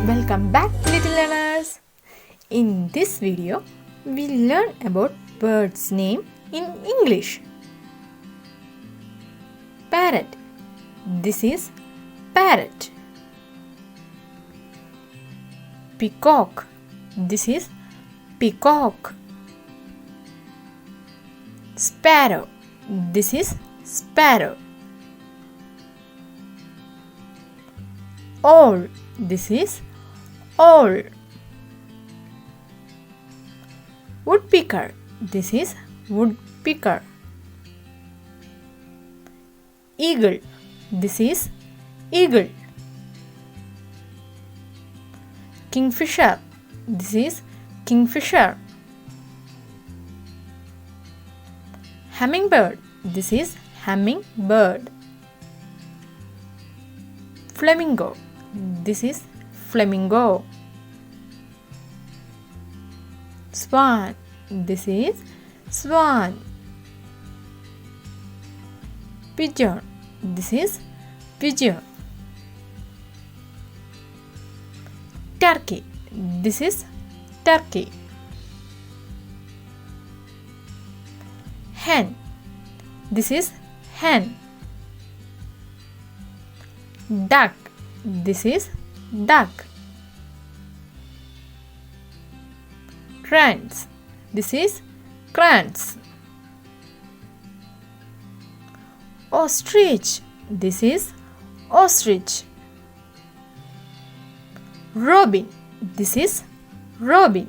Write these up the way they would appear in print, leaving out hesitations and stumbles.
Welcome back, little learners. In this video, we learn about bird's name in English. Parrot. This is parrot. Peacock. This is peacock. Sparrow. This is sparrow. Owl. This is owl. Woodpecker. This is woodpecker. Eagle. This is eagle. Kingfisher. This is kingfisher. Hummingbird. This is hummingbird. Flamingo. This is flamingo. Swan. This is swan. Pigeon. This is pigeon. Turkey. This is turkey. Hen. This is hen. Duck. This is duck. Crans. This is crans. Ostrich. This is ostrich. Robin. This is robin.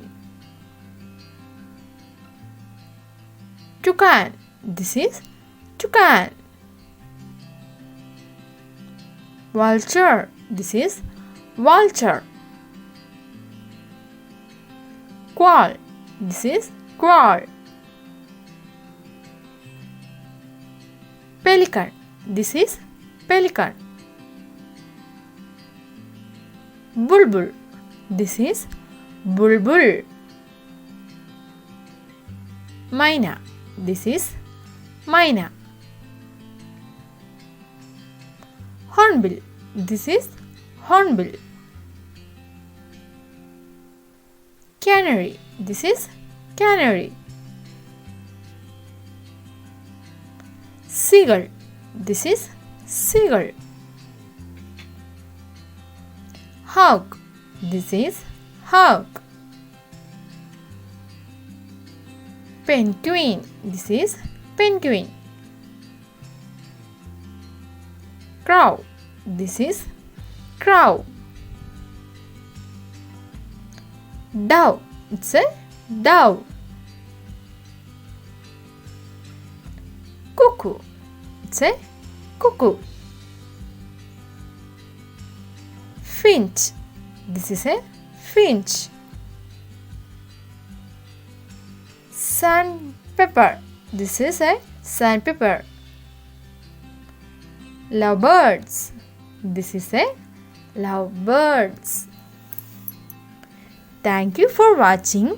Toucan. This is toucan. Vulture. This is vulture. Quail. This is quail. Pelican. This is pelican. Bulbul. This is bulbul. Myna. This is myna. Hornbill. This is hornbill. Canary. This is canary. Seagull. This is seagull. Hawk. This is hawk. Penguin. This is penguin. Crow. This is crow. Dove. It's a dove. Cuckoo. It's a cuckoo. Finch. This is a finch. Sandpiper. This is a sandpiper. Lovebirds. This is a lovebirds. Thank you for watching.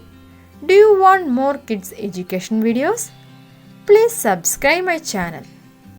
Do you want more kids education videos? Please subscribe my channel.